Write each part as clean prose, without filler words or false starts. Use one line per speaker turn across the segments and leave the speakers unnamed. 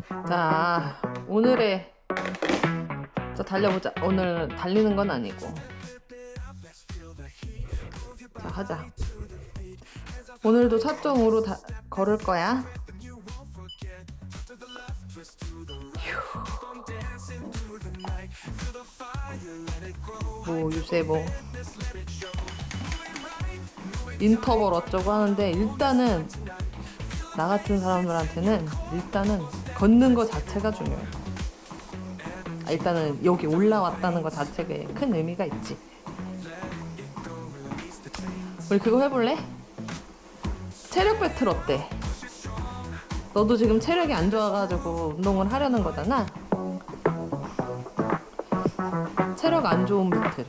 자, 오늘의 자 달려보자. 오늘 달리는 건 아니고. 자, 하자. 오늘도 4.5로 걸을 거야. 뭐 요새 뭐 인터벌 어쩌고 하는데 일단은 나 같은 사람들한테는 일단은 걷는 거 자체가 중요해. 일단은 여기 올라왔다는 거 자체가 큰 의미가 있지. 우리 그거 해볼래? 체력 배틀 어때? 너도 지금 체력이 안 좋아가지고 운동을 하려는 거잖아. 체력 안 좋은 배틀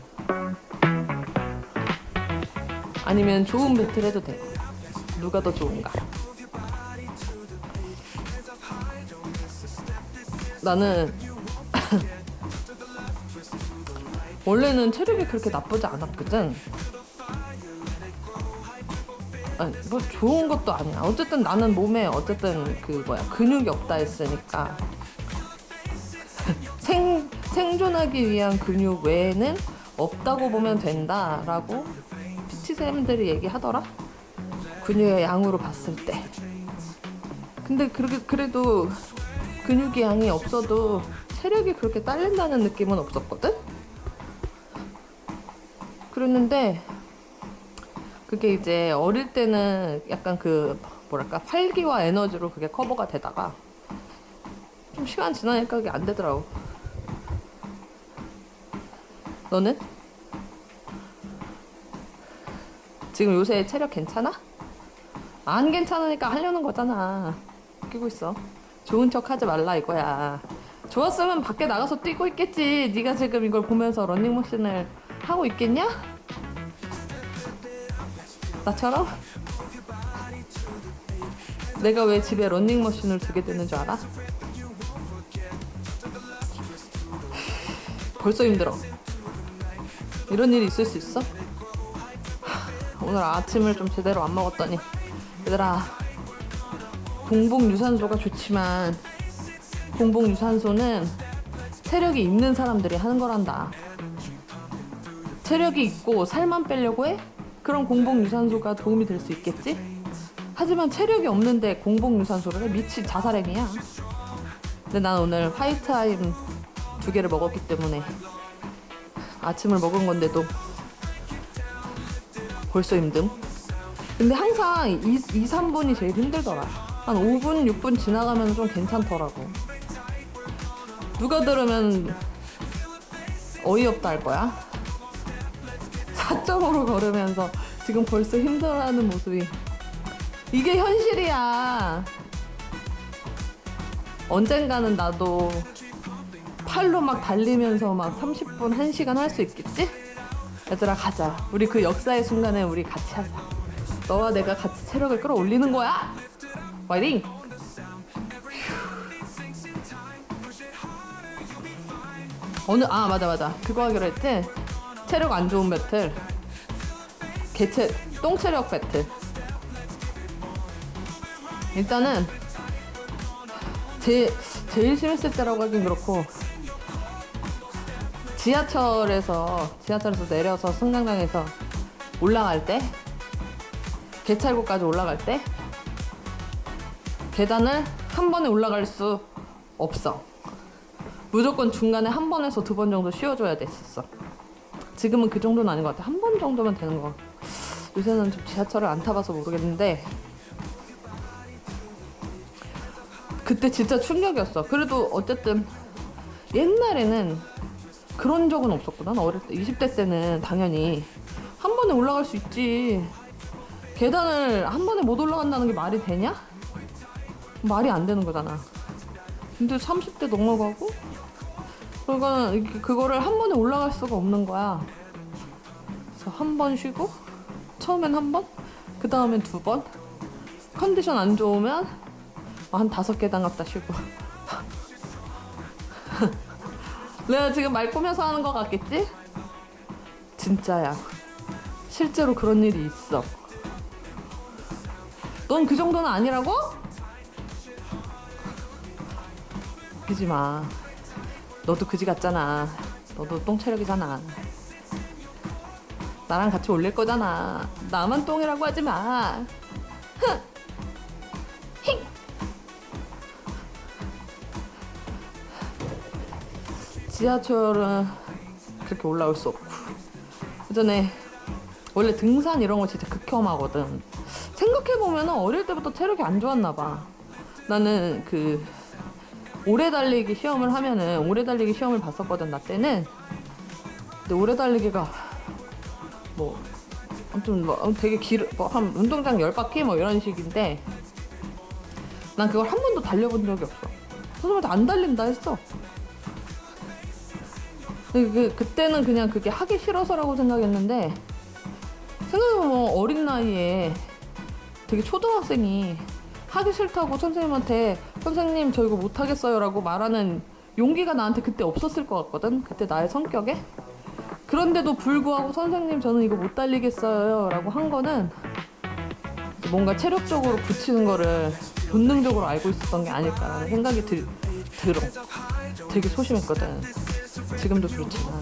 아니면 좋은 배틀 해도 돼. 누가 더 좋은가? 나는 원래는 체력이 그렇게 나쁘지 않았거든. 아니, 뭐 좋은 것도 아니야. 어쨌든 나는 몸에 어쨌든 그 근육이 없다 했으니까 생존하기 위한 근육 외에는 없다고 보면 된다라고 PT쌤들이 얘기하더라. 근육의 양으로 봤을 때. 근데 그래도 근육의 양이 없어도 체력이 그렇게 딸린다는 느낌은 없었거든? 그랬는데 그게 이제 어릴 때는 약간 활기와 에너지로 그게 커버가 되다가 좀 시간 지나니까 그게 안 되더라고. 너는? 지금 요새 체력 괜찮아? 안 괜찮으니까 하려는 거잖아. 웃기고 있어. 좋은 척 하지 말라 이거야. 좋았으면 밖에 나가서 뛰고 있겠지. 네가 지금 이걸 보면서 러닝머신을 하고 있겠냐? 나처럼? 내가 왜 집에 러닝머신을 두게 되는 줄 알아? 벌써 힘들어. 이런 일이 있을 수 있어? 오늘 아침을 좀 제대로 안 먹었더니 얘들아, 공복유산소가 좋지만 공복유산소는 체력이 있는 사람들이 하는 거란다. 체력이 있고 살만 빼려고 해? 그럼 공복유산소가 도움이 될 수 있겠지? 하지만 체력이 없는데 공복유산소를 해? 미친 자살행위야. 근데 난 오늘 화이트아임 2개를 먹었기 때문에 아침을 먹은 건데도 벌써 힘듦. 근데 항상 2-3분이 제일 힘들더라. 한 5분, 6분 지나가면 좀 괜찮더라고. 누가 들으면 어이없다 할 거야. 4.5로 걸으면서 지금 벌써 힘들어하는 모습이 이게 현실이야. 언젠가는 나도 팔로 막 달리면서 막 30분, 1시간 할 수 있겠지? 얘들아 가자. 우리 그 역사의 순간에 우리 같이 하자. 너와 내가 같이 체력을 끌어올리는 거야. 화이팅! 맞아. 그거 하기로 했지? 체력 안 좋은 배틀. 똥체력 배틀. 일단은 제일 심했을 때라고 하긴 그렇고 지하철에서 내려서 승강장에서 올라갈 때, 개찰구까지 올라갈 때 계단을 한 번에 올라갈 수 없어. 무조건 중간에 한 번에서 2번 정도 쉬어줘야 됐었어. 지금은 그 정도는 아닌 것 같아. 한 번 정도면 되는 거 같아. 요새는 좀 지하철을 안 타봐서 모르겠는데 그때 진짜 충격이었어. 그래도 어쨌든 옛날에는 그런 적은 없었고, 난 어릴 때 20대 때는 당연히 한 번에 올라갈 수 있지. 계단을 한 번에 못 올라간다는 게 말이 되냐? 말이 안 되는 거잖아. 근데 30대 넘어가고 그러니까 그거를 한 번에 올라갈 수가 없는 거야. 그래서 한 번 쉬고, 처음엔 한 번, 그 다음엔 2번, 컨디션 안 좋으면 한 5계단 갔다 쉬고. 내가 지금 말 꾸며서 하는 거 같겠지? 진짜야. 실제로 그런 일이 있어. 넌 그 정도는 아니라고? 웃기지 마. 너도 그지 같잖아. 너도 똥 체력이잖아. 나랑 같이 올릴 거잖아. 나만 똥이라고 하지 마. 흥! 힝! 지하철은 그렇게 올라올 수 없고. 예전에 원래 등산 이런 거 진짜 극혐하거든. 생각해보면 어릴 때부터 체력이 안 좋았나 봐. 나는 그 오래 달리기 시험을 하면은 오래 달리기 시험을 봤었거든, 나 때는. 근데 오래 달리기가 뭐 아무튼 뭐 되게 한 운동장 10바퀴 뭐 이런 식인데 난 그걸 한 번도 달려본 적이 없어. 선생님한테 안 달린다 했어. 그때는 그냥 그게 하기 싫어서라고 생각했는데 생각해보면 어린 나이에 되게 초등학생이 하기 싫다고 선생님한테 선생님 저 이거 못하겠어요 라고 말하는 용기가 나한테 그때 없었을 것 같거든. 그때 나의 성격에. 그런데도 불구하고 선생님 저는 이거 못 달리겠어요 라고 한 거는 뭔가 체력적으로 붙이는 거를 본능적으로 알고 있었던 게 아닐까라는 생각이 들어. 되게 소심했거든. 지금도 그렇지만.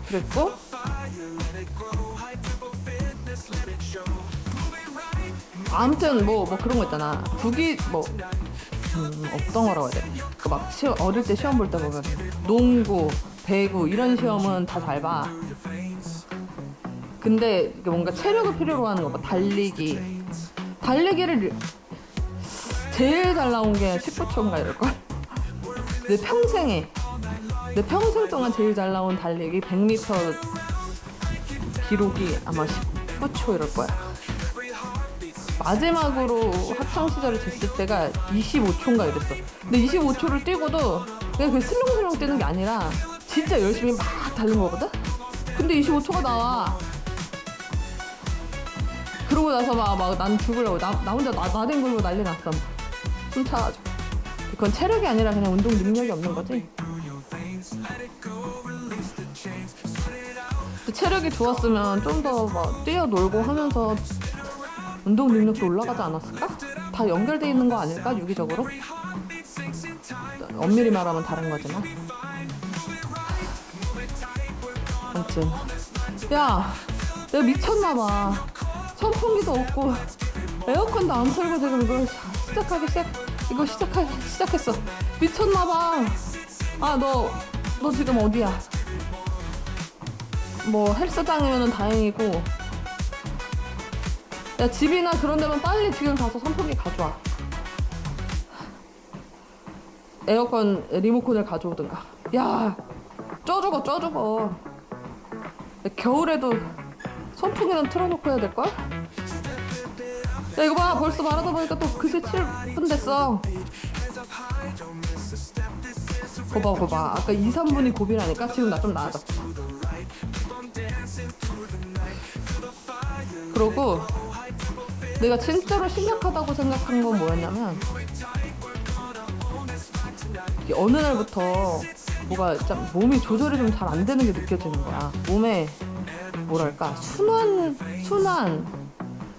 그랬고 아무튼 뭐 그런 거 있잖아. 어떤 거라고 해야 돼? 막 어릴 때 시험 볼 때 보면 농구, 배구 이런 시험은 다 잘 봐. 근데 뭔가 체력을 필요로 하는 거 봐. 달리기를 제일 잘 나온 게 19초인가 이럴걸? 내 평생 동안 제일 잘 나온 달리기 100m 기록이 아마 19초 이럴 거야. 마지막으로 학창시절에 쟀을 때가 25초인가 이랬어. 근데 25초를 뛰고도 그냥 그 슬렁슬렁 뛰는 게 아니라 진짜 열심히 막 달린 거거든? 근데 25초가 나와. 그러고 나서 막 난 죽으려고 나 혼자 나댄 걸로 난리 났어. 숨 차가지고. 그건 체력이 아니라 그냥 운동 능력이 없는 거지. 체력이 좋았으면 좀 더 막 뛰어놀고 하면서 운동 능력도 올라가지 않았을까? 다 연결돼 있는 거 아닐까? 유기적으로? 엄밀히 말하면 다른 거지만. 아무튼 야, 내가 미쳤나봐. 선풍기도 없고 에어컨도 안 틀고 지금 이거 시작했어. 미쳤나봐. 아, 너 지금 어디야? 뭐 헬스장이면은 다행이고, 야, 집이나 그런 데면 빨리 지금 가서 선풍기 가져와. 에어컨 리모컨을 가져오든가. 야, 쪄 죽어. 야, 겨울에도 선풍기는 틀어놓고 해야 될걸? 야, 이거 봐. 벌써 말하다 보니까 또 그새 7분 됐어. 거봐. 아까 2, 3분이 고비라니까 지금 나 좀 나아졌어. 그러고 내가 진짜로 심각하다고 생각한 건 뭐였냐면, 어느 날부터 뭐가 좀 몸이 조절이 좀 잘 안 되는 게 느껴지는 거야. 몸에 뭐랄까 순환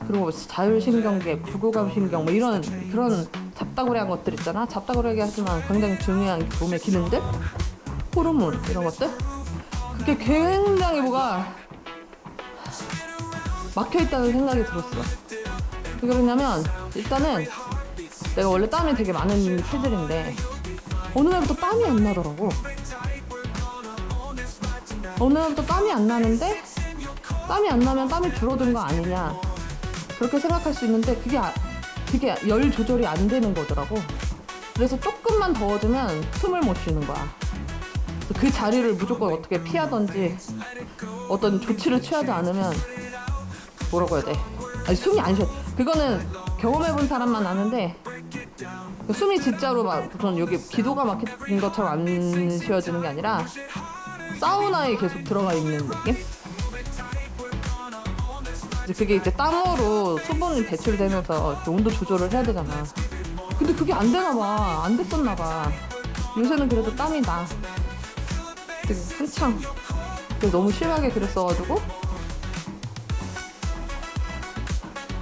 그리고 뭐 자율신경계, 부교감신경 뭐 이런 그런 잡다구리한 것들 있잖아. 잡다구리하게 하지만 굉장히 중요한 몸의 기능들, 호르몬 이런 것들, 그게 굉장히 뭐가 막혀있다는 생각이 들었어. 왜 그러냐면 일단은 내가 원래 땀이 되게 많은 체질인데 어느 날부터 땀이 안 나더라고. 어느 날부터 땀이 안 나는데, 땀이 안 나면 땀이 줄어든 거 아니냐 그렇게 생각할 수 있는데 그게 열 조절이 안 되는 거더라고. 그래서 조금만 더워지면 숨을 못 쉬는 거야. 그 자리를 무조건 어떻게 피하던지 어떤 조치를 취하지 않으면 뭐라고 해야 돼? 아니, 숨이 안 쉬어. 그거는 경험해본 사람만 아는데 숨이 진짜로 막 우선 여기 기도가 막힌 것처럼 안 쉬어지는 게 아니라 사우나에 계속 들어가 있는 느낌? 그게 이제 땀으로 수분이 배출되면서 온도 조절을 해야 되잖아. 근데 그게 안 되나 봐. 안 됐었나 봐. 요새는 그래도 땀이 나. 되게 한창 너무 심하게 그랬어가지고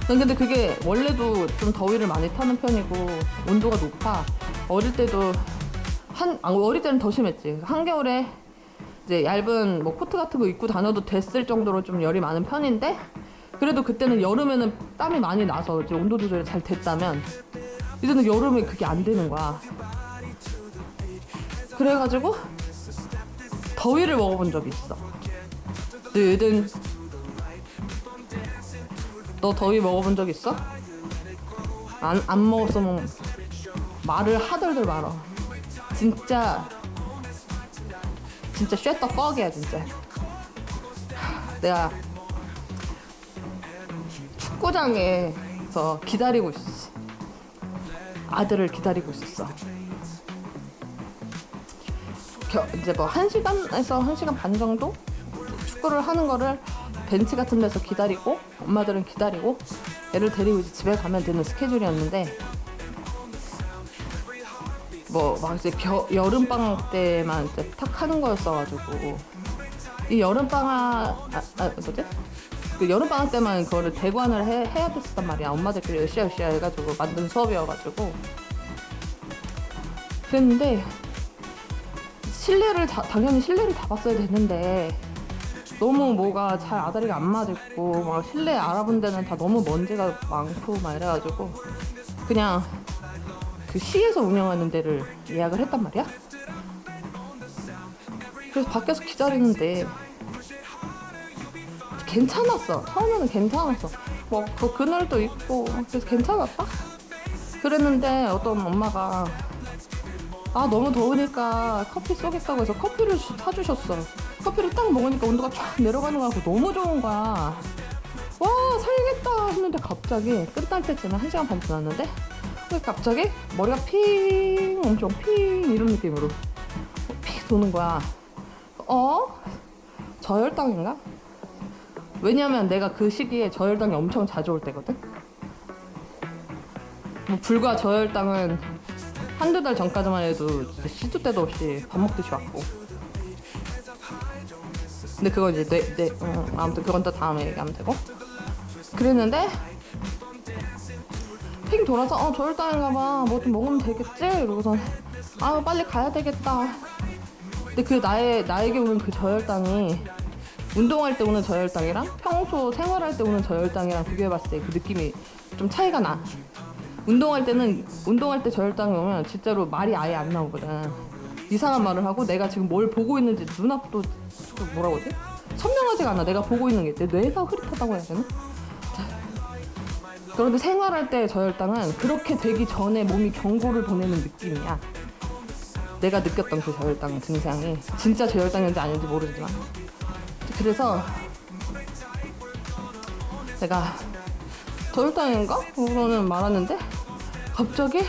난 근데 그게 원래도 좀 더위를 많이 타는 편이고 온도가 높아. 어릴 때도 어릴 때는 더 심했지. 한겨울에 이제 얇은 뭐 코트 같은 거 입고 다녀도 됐을 정도로 좀 열이 많은 편인데, 그래도 그때는 여름에는 땀이 많이 나서 이제 온도 조절이 잘 됐다면 이제는 여름에 그게 안 되는 거야. 그래가지고 더위를 먹어본 적이 있어. 느든. 너 더위 먹어본 적 있어? 안 먹었으면 말을 하덜덜 말어. 진짜 쉣 더 퍽이야 진짜. 내가 축구장에서 기다리고 있었어. 아들을 기다리고 있었어. 이제 뭐 1시간에서 1시간 반 정도 축구를 하는 거를 벤치 같은 데서 기다리고, 엄마들은 기다리고 애를 데리고 이제 집에 가면 되는 스케줄이었는데, 뭐 막 이제 여름 방학 때만 이제 탁 하는 거였어가지고, 이 여름 방학 뭐지? 그 여름 방학 때만 그거를 대관을 해야 됐었단 말이야. 엄마들끼리 으쌰 해가지고 만든 수업이어가지고. 그랬는데 당연히 실내를 잡았어야 됐는데, 너무 뭐가 잘 아다리가 안 맞고 막 실내 알아본 데는 다 너무 먼지가 많고 막 이래가지고 그냥 그 시에서 운영하는 데를 예약을 했단 말이야. 그래서 밖에서 기다리는데 괜찮았어. 처음에는 괜찮았어. 뭐 그늘도 있고 그래서 괜찮았다. 그랬는데 어떤 엄마가 너무 더우니까 커피 쏘겠다고 해서 커피를 사주셨어. 커피를 딱 먹으니까 온도가 쫙 내려가는 거 같고 너무 좋은 거야. 와, 살겠다 했는데 갑자기 끝날 때쯤에 1시간 반 지났는데 갑자기 머리가 엄청 이런 느낌으로 픽 도는 거야. 저혈당인가? 왜냐면 내가 그 시기에 저혈당이 엄청 자주 올 때거든. 뭐 불과 저혈당은 한두 달 전까지만 해도 시도 때도 없이 밥 먹듯이 왔고. 근데 그건 이제 아무튼 그건 또 다음에 얘기하면 되고. 그랬는데 핑 돌아서 저혈당인가봐, 뭐 좀 먹으면 되겠지? 이러고서 빨리 가야 되겠다. 근데 그 나에게 오는 그 저혈당이 운동할 때 오는 저혈당이랑 평소 생활할 때 오는 저혈당이랑 비교해봤을 때 그 느낌이 좀 차이가 나. 운동할 때 저혈당이 오면 진짜로 말이 아예 안 나오거든. 이상한 말을 하고 내가 지금 뭘 보고 있는지 눈앞도 뭐라고 하지? 선명하지가 않아. 내가 보고 있는 게 내 뇌가 흐릿하다고 해야 되나? 그런데 생활할 때 저혈당은 그렇게 되기 전에 몸이 경고를 보내는 느낌이야. 내가 느꼈던 그 저혈당 증상이 진짜 저혈당인지 아닌지 모르지만, 그래서 내가 저혈당인가? 그러는 말하는데 갑자기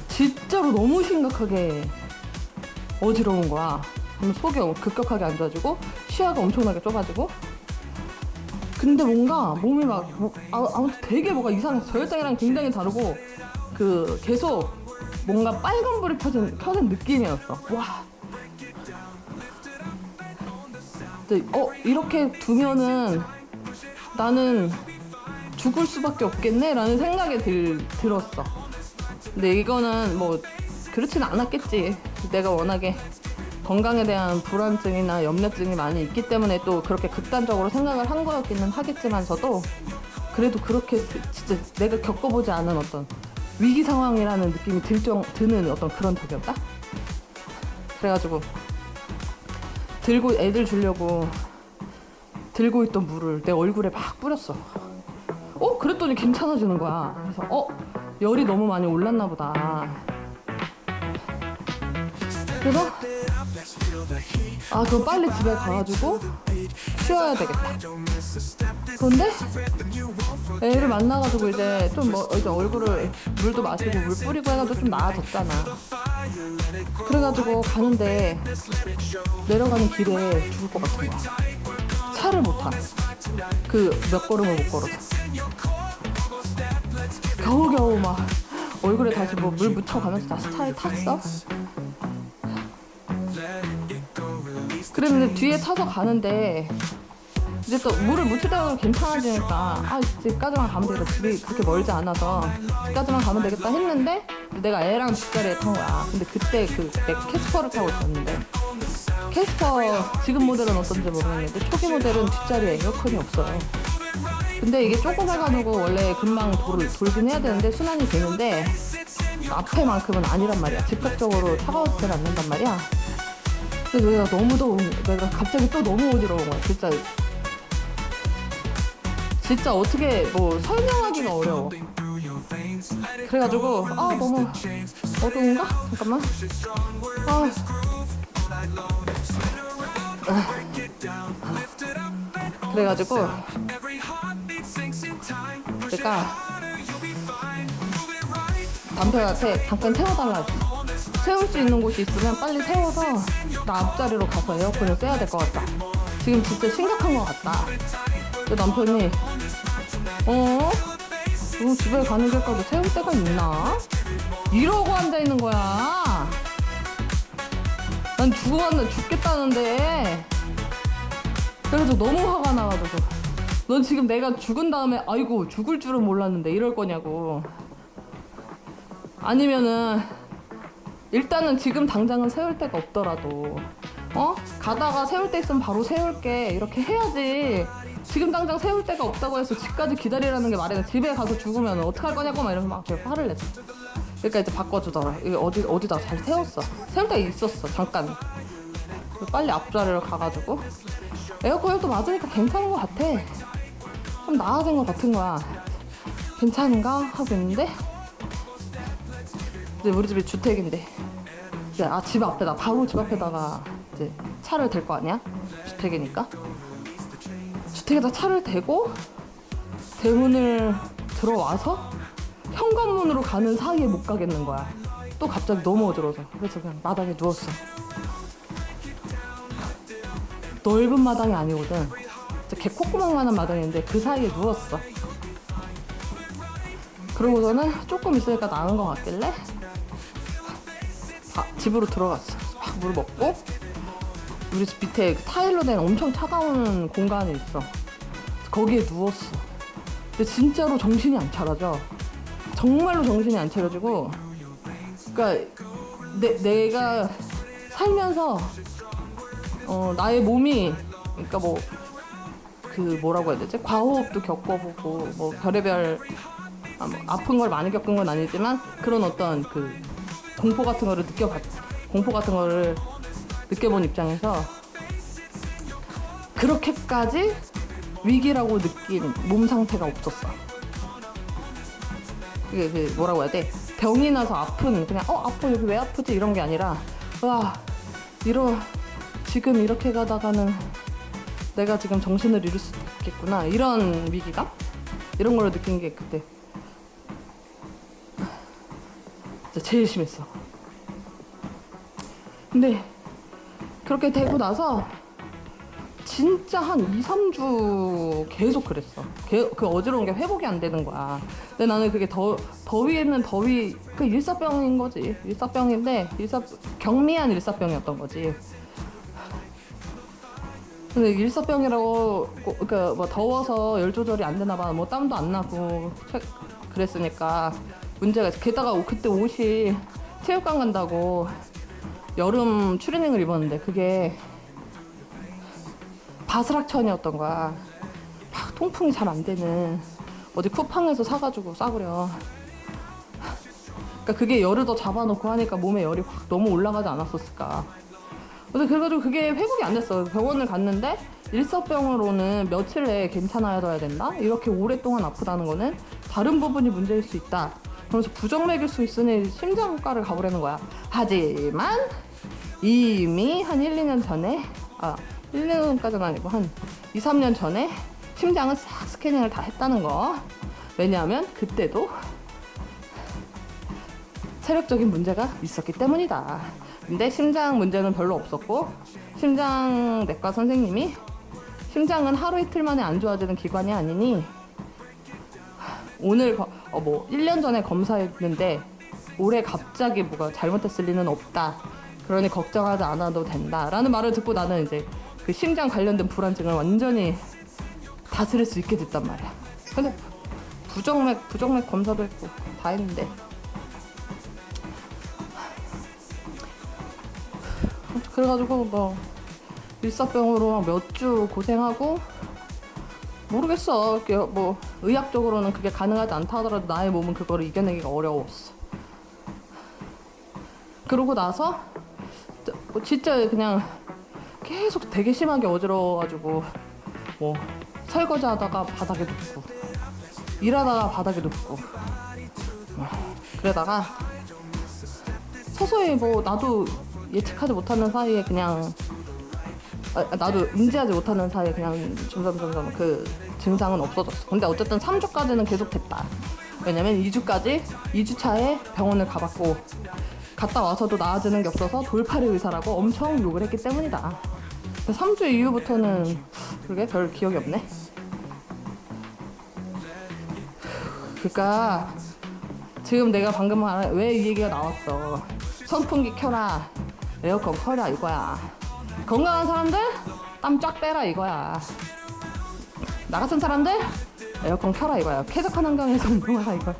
진짜로 너무 심각하게 어지러운 거야. 그럼 속이 급격하게 안 좋아지고 시야가 엄청나게 좁아지고. 근데 뭔가 몸이 아무튼 되게 뭐가 이상해. 저혈당이랑 굉장히 다르고 계속 뭔가 빨간불이 켜진 느낌이었어. 와. 근데 이렇게 두면은 나는 죽을 수밖에 없겠네 라는 생각이 들었어. 근데 이거는 뭐 그렇진 않았겠지. 내가 워낙에 건강에 대한 불안증이나 염려증이 많이 있기 때문에 또 그렇게 극단적으로 생각을 한 거였기는 하겠지만서도, 그래도 그렇게 진짜 내가 겪어보지 않은 어떤 위기 상황이라는 느낌이 드는 어떤 그런 적이었다. 그래가지고 애들 주려고 들고 있던 물을 내 얼굴에 막 뿌렸어. 그랬더니 괜찮아지는 거야. 그래서 열이 너무 많이 올랐나 보다. 그래서 그럼 빨리 집에 가가지고 쉬어야 되겠다. 그런데 애를 만나가지고 이제 좀 이제 얼굴을 물도 마시고 물 뿌리고 해가지고 좀 나아졌잖아. 그래가지고 가는데 내려가는 길에 죽을 것 같은 거야. 차를 못 타. 몇 걸음을 못 걸어서 겨우겨우 막 얼굴에 다시 뭐 물 묻혀가면서 다시 차에 탔어. 그랬는데 뒤에 타서 가는데 이제 또 물을 묻히다가 괜찮아지니까 집까지만 가면 되겠다. 집이 그렇게 멀지 않아서 집까지만 가면 되겠다 했는데 내가 애랑 뒷자리에 탄 거야. 근데 그때 내가 캐스퍼를 타고 있었는데 캐스퍼 지금 모델은 어떤지 모르겠는데 초기 모델은 뒷자리에 에어컨이 없어요. 근데 이게 조그매가지고 원래 금방 돌긴 해야 되는데 순환이 되는데 앞에만큼은 아니란 말이야. 직접적으로 차가워지지 않는단 말이야. 근데 내가 너무 더운, 내가 갑자기 또 너무 어지러운 거야. 진짜 어떻게 뭐 설명하기가 어려워. 그래가지고 너무 어두운가? 잠깐만. 그래가지고 내가 남편한테 잠깐 세워달라고. 세울 수 있는 곳이 있으면 빨리 세워서 나 앞자리로 가서 에어컨을 쐬야 될 것 같다. 지금 진짜 심각한 것 같다. 근데 남편이 집에 가는 길까지 세울 데가 있나? 이러고 앉아있는 거야. 난 죽겠다는데. 그래서 너무 화가 나가지고 넌 지금 내가 죽은 다음에 아이고 죽을 줄은 몰랐는데 이럴 거냐고. 아니면은 일단은 지금 당장은 세울 데가 없더라도 가다가 세울 데 있으면 바로 세울게 이렇게 해야지. 지금 당장 세울 데가 없다고 해서 집까지 기다리라는 게 말이야. 집에 가서 죽으면 어떡할 거냐고 막 이러면서 막 화를 냈어. 그러니까 이제 바꿔주더라. 이거 어디다 잘 세웠어. 세울 데가 있었어 잠깐. 빨리 앞자리로 가가지고 에어컨을 또 맞으니까 괜찮은 것 같아. 좀 나아진 것 같은 거야. 괜찮은가 하고 있는데 이제 우리 집이 주택인데 이제 집 앞에다 바로 집 앞에다가 이제 차를 댈 거 아니야? 주택이니까 주택에다 차를 대고 대문을 들어와서 현관문으로 가는 사이에 못 가겠는 거야. 또 갑자기 너무 어지러워서. 그래서 그냥 마당에 누웠어. 넓은 마당이 아니거든. 개 콧구멍만한 마당인데 그 사이에 누웠어. 그러고서는 조금 있으니까 나은 것 같길래 집으로 들어갔어. 물 먹고 우리 집 밑에 타일로 된 엄청 차가운 공간이 있어. 거기에 누웠어. 근데 진짜로 정신이 안 차려져. 정말로 정신이 안 차려지고, 그러니까 내가 살면서 나의 몸이, 그러니까 뭐라고 해야 되지? 과호흡도 겪어보고 뭐 별의별 아픈 걸 많이 겪은 건 아니지만 그런 어떤 공포 같은 거를 느껴본 입장에서 그렇게까지 위기라고 느낀 몸 상태가 없었어. 이게 뭐라고 해야 돼? 병이 나서 아픈, 그냥 아파 여기 왜 아프지 이런 게 아니라 지금 이렇게 가다가는 내가 지금 정신을 잃을 수도 있겠구나 이런 위기감? 이런 걸 느낀 게 그때 진짜 제일 심했어. 근데 그렇게 되고 나서 진짜 한 2-3주 계속 그랬어. 그 어지러운 게 회복이 안 되는 거야. 근데 나는 그게 더위에는 더위, 일사병인 거지. 일사병인데 경미한 일사병이었던 거지. 근데 일사병이라고 그러니까 뭐 더워서 열 조절이 안 되나 봐. 뭐 땀도 안 나고 그랬으니까 문제가 있어. 게다가 그때 옷이 체육관 간다고 여름 추리닝을 입었는데 그게 바스락천이었던 거야. 막 통풍이 잘 안 되는 어디 쿠팡에서 사가지고 싸구려. 그러니까 그게 열을 더 잡아놓고 하니까 몸에 열이 확 너무 올라가지 않았었을까. 그래가지고 그게 회복이 안 됐어. 병원을 갔는데 일사병으로는 며칠 내에 괜찮아져야 된다. 이렇게 오랫동안 아프다는 거는 다른 부분이 문제일 수 있다. 그래서 부정맥일 수 있으니 심장과를 가보려는 거야. 하지만 이미 한 1-2년 전에 1-2년까지는 아니고 한 2-3년 전에 심장을 싹 스캐닝을 다 했다는 거. 왜냐하면 그때도 체력적인 문제가 있었기 때문이다. 근데 심장 문제는 별로 없었고 심장 내과 선생님이 심장은 하루 이틀 만에 안 좋아지는 기관이 아니니 오늘 1년 전에 검사했는데 올해 갑자기 뭐가 잘못됐을 리는 없다. 그러니 걱정하지 않아도 된다. 라는 말을 듣고 나는 이제 그 심장 관련된 불안증을 완전히 다스릴 수 있게 됐단 말이야. 근데 부정맥 검사도 했고 다 했는데 그래가지고 뭐 일사병으로 몇 주 고생하고 모르겠어. 뭐 의학적으로는 그게 가능하지 않다 하더라도 나의 몸은 그거를 이겨내기가 어려웠어. 그러고 나서 진짜 그냥 계속 되게 심하게 어지러워가지고 뭐 설거지 하다가 바닥에 눕고 일하다가 바닥에 눕고 그러다가 서서히 뭐 나도 예측하지 못하는 사이에 그냥 나도 인지하지 못하는 사이에 그냥 점점 그 증상은 없어졌어. 근데 어쨌든 3주까지는 계속 됐다. 왜냐면 2주차에 병원을 가봤고 갔다 와서도 나아지는 게 없어서 돌팔이 의사라고 엄청 욕을 했기 때문이다. 3주 이후부터는 그게 별 기억이 없네. 그러니까 지금 내가 방금 말한 왜 이 얘기가 나왔어. 선풍기 켜라, 에어컨 켜라 이거야. 건강한 사람들 땀 쫙 빼라 이거야. 나 같은 사람들 에어컨 켜라 이거야. 쾌적한 환경에서 운동하라 이거야.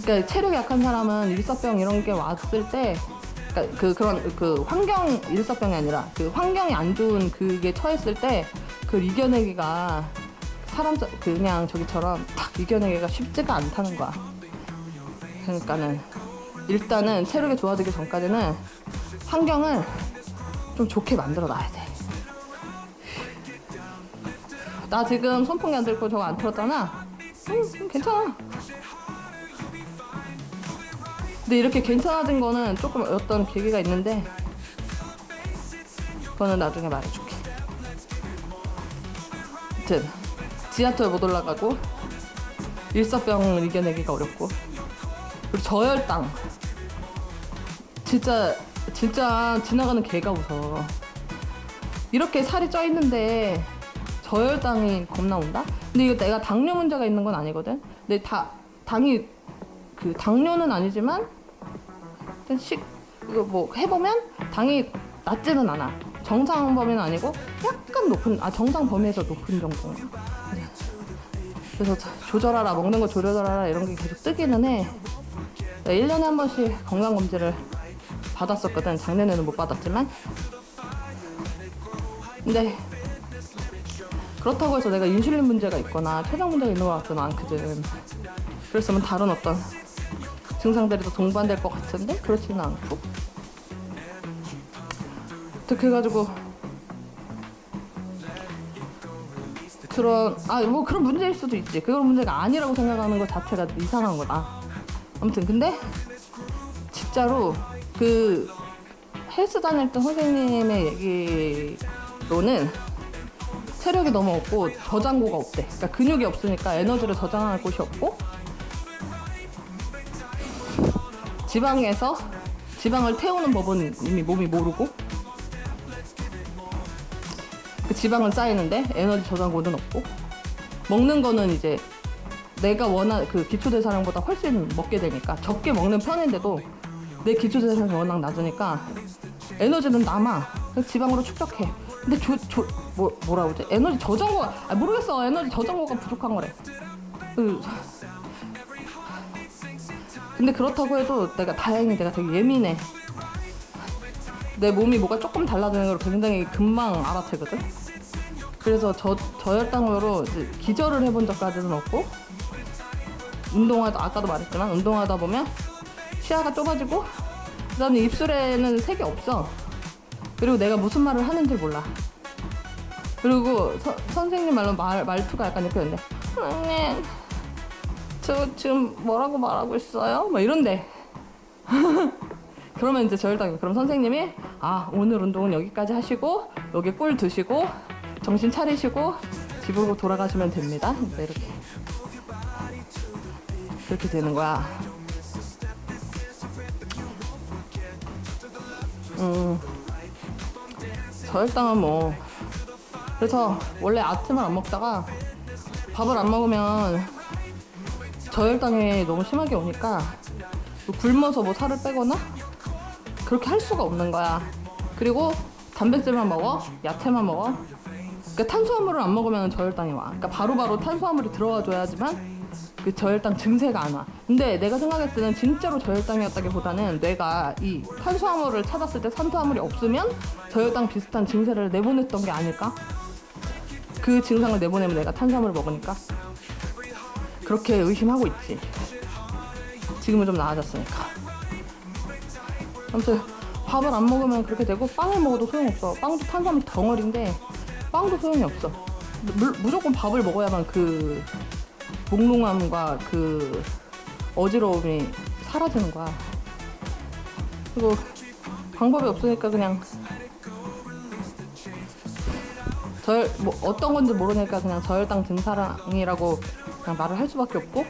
그러니까 체력이 약한 사람은 일사병 이런 게 왔을 때, 그러니까 그런 환경 일사병이 아니라 그 환경이 안 좋은 그게 처했을 때 그걸 이겨내기가 그냥 저기처럼 탁 이겨내기가 쉽지가 않다는 거야. 그러니까는 일단은 체력이 좋아지기 전까지는 환경을 좀 좋게 만들어 놔야 돼. 나 지금 선풍기 안 들고 저거 안 틀었잖아. 괜찮아. 근데 이렇게 괜찮아진 거는 조금 어떤 계기가 있는데 그거는 나중에 말해줄게. 아무튼 지하철 못 올라가고 일사병을 이겨내기가 어렵고 그리고 저혈당 진짜 지나가는 개가 웃어. 이렇게 살이 쪄 있는데 저혈당이 겁나 온다? 근데 이거 내가 당뇨 문제가 있는 건 아니거든. 근데 당이 당뇨는 아니지만 이거 뭐 해보면 당이 낮지는 않아. 정상 범위는 아니고 약간 높은, 정상 범위에서 높은 정도. 그래서 조절하라, 먹는 거 조절하라 이런 게 계속 뜨기는 해. 1년에 한 번씩 건강검진을 받았었거든. 작년에는 못 받았지만. 근데 그렇다고 해서 내가 인슐린 문제가 있거나 췌장 문제가 있는 것 같지는 않거든. 그랬으면 다른 어떤 증상들이 더 동반될 것 같은데 그렇지는 않고. 그래가지고 뭐 그런 문제일 수도 있지. 그런 문제가 아니라고 생각하는 것 자체가 이상한 거다. 아무튼 근데 진짜로 그 헬스 다닐 때 선생님의 얘기로는 체력이 너무 없고 저장고가 없대. 그러니까 근육이 없으니까 에너지를 저장할 곳이 없고 지방을 태우는 법은 이미 몸이 모르고 그 지방은 쌓이는데 에너지 저장고는 없고 먹는 거는 이제 내가 원하는 그 기초대사량보다 훨씬 먹게 되니까 적게 먹는 편인데도 내 기초대사량이 워낙 낮으니까 에너지는 남아. 지방으로 축적해. 근데 뭐라 그러지? 에너지 저장고가 모르겠어. 에너지 저장고가 부족한 거래. 근데 그렇다고 해도 다행히 내가 되게 예민해. 내 몸이 뭐가 조금 달라지는 걸 굉장히 금방 알아채거든. 그래서 저혈당으로 기절을 해본 적까지는 없고 아까도 말했지만 운동하다 보면 시야가 좁아지고 그다음에 입술에는 색이 없어. 그리고 내가 무슨 말을 하는지 몰라. 그리고 선생님 말투가 약간 이렇게 있는데 선생님 저 지금 뭐라고 말하고 있어요? 막 이런데 그러면 이제 저혈당이 그럼 선생님이 오늘 운동은 여기까지 하시고 여기 꿀 드시고 정신 차리시고 집으로 돌아가시면 됩니다. 그렇게 되는 거야. 저혈당은 뭐 그래서 원래 아침을 안 먹다가 밥을 안 먹으면 저혈당이 너무 심하게 오니까 굶어서 뭐 살을 빼거나 그렇게 할 수가 없는 거야. 그리고 단백질만 먹어, 야채만 먹어. 그러니까 탄수화물을 안 먹으면 저혈당이 와. 그러니까 바로바로 탄수화물이 들어와 줘야지만 그 저혈당 증세가 안 와. 근데 내가 생각했을 때는 진짜로 저혈당이었다기보다는 뇌가 이 탄수화물을 찾았을 때 탄수화물이 없으면 저혈당 비슷한 증세를 내보냈던 게 아닐까? 그 증상을 내보내면 내가 탄수화물을 먹으니까. 그렇게 의심하고 있지. 지금은 좀 나아졌으니까. 아무튼 밥을 안 먹으면 그렇게 되고, 빵을 먹어도 소용없어. 빵도 탄수화물 덩어리인데 빵도 소용이 없어. 무조건 밥을 먹어야만 그 몽롱함과 그 어지러움이 사라지는 거야. 그리고 방법이 없으니까 그냥 뭐 어떤 건지 모르니까 그냥 저혈당 증상이라고 그냥 말을 할 수밖에 없고,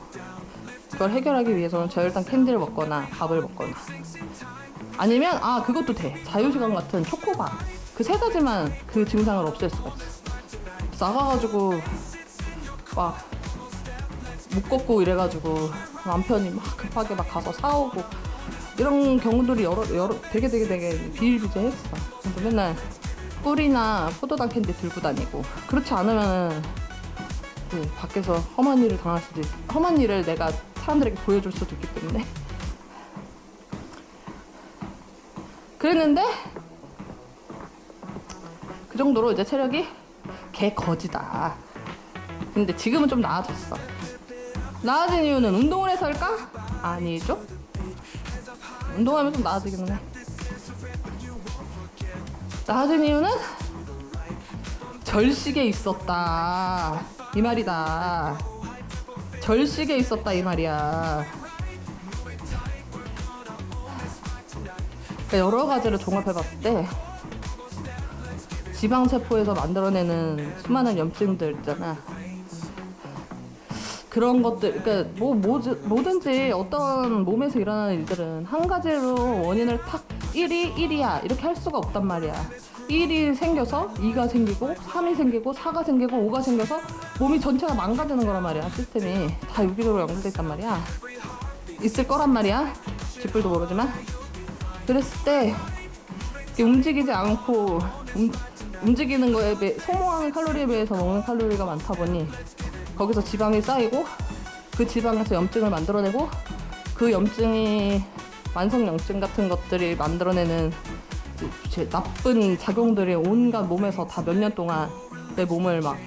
그걸 해결하기 위해서는 저혈당 캔디를 먹거나 밥을 먹거나, 아니면 그것도 돼. 자유시간 같은 초코바. 그 세 가지만 그 증상을 없앨 수가 있어. 나가가지고 막 못 걷고 이래가지고 남편이 막 급하게 막 가서 사오고 이런 경우들이 되게 비일비재했어. 그래서 맨날 꿀이나 포도당 캔디 들고 다니고, 그렇지 않으면 밖에서 험한 일을 당할 수도 있고, 험한 일을 내가 사람들에게 보여줄 수도 있기 때문에. 그랬는데 그 정도로 이제 체력이 개거지다. 근데 지금은 좀 나아졌어. 나아진 이유는 운동을 해서일까? 아니죠. 운동하면 좀 나아지기는 해. 나아진 이유는 절식에 있었다 이 말이다. 절식에 있었다 이 말이야. 그러니까 여러 가지를 종합해봤을 때 지방세포에서 만들어내는 수많은 염증들 있잖아. 그런 것들, 그러니까 뭐든지 어떤 몸에서 일어나는 일들은 한 가지로 원인을 탁 1이 1이야 이렇게 할 수가 없단 말이야. 1이 생겨서 2가 생기고 3이 생기고 4가 생기고 5가 생겨서 몸이 전체가 망가지는 거란 말이야. 시스템이 다 유기적으로 연결돼 있단 말이야. 있을 거란 말이야. 쥐뿔도 모르지만. 그랬을 때 움직이지 않고 움직이는 거에 비해 소모하는 칼로리에 비해서 먹는 칼로리가 많다 보니 거기서 지방이 쌓이고, 그 지방에서 염증을 만들어내고, 그 염증이 만성염증 같은 것들이 만들어내는 나쁜 작용들이 온갖 몸에서 다 몇 년 동안 내 몸을 막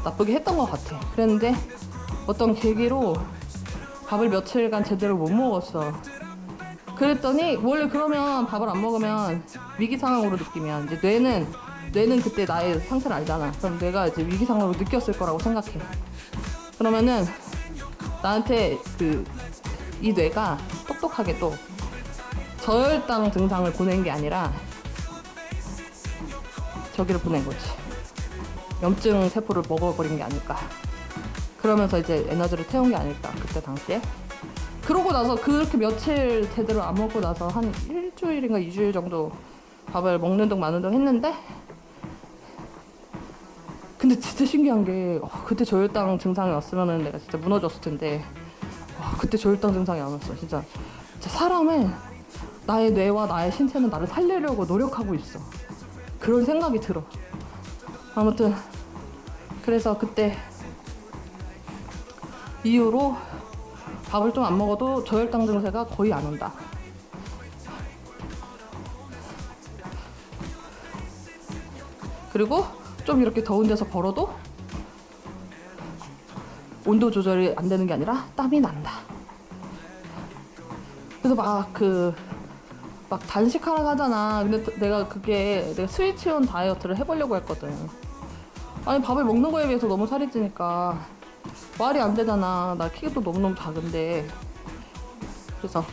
나쁘게 했던 것 같아. 그랬는데 어떤 계기로 밥을 며칠간 제대로 못 먹었어. 그랬더니 원래 그러면 밥을 안 먹으면 위기 상황으로 느끼면 이제 뇌는 그때 나의 상태를 알잖아. 그럼 뇌가 이제 위기 상황으로 느꼈을 거라고 생각해. 그러면은 나한테 이 뇌가 똑똑하게도 저혈당 증상을 보낸 게 아니라 저기를 보낸 거지. 염증 세포를 먹어버린 게 아닐까. 그러면서 이제 에너지를 태운 게 아닐까, 그때 당시에. 그러고 나서 그렇게 며칠 제대로 안 먹고 나서 한 일주일인가 2주일 정도 밥을 먹는 둥 마는 둥 했는데, 근데 진짜 신기한 게 그때 저혈당 증상이 왔으면은 내가 진짜 무너졌을 텐데, 그때 저혈당 증상이 안 왔어. 진짜 사람은 나의 뇌와 나의 신체는 나를 살리려고 노력하고 있어. 그런 생각이 들어. 아무튼 그래서 그때 이후로 밥을 좀 안 먹어도 저혈당 증세가 거의 안 온다. 그리고 좀 이렇게 더운 데서 걸어도 온도 조절이 안 되는 게 아니라 땀이 난다. 그래서 막 단식하라고 하잖아. 근데 내가 스위치온 다이어트를 해보려고 했거든. 아니 밥을 먹는 거에 비해서 너무 살이 찌니까 말이 안 되잖아. 나 키가 또 너무너무 작은데. 그래서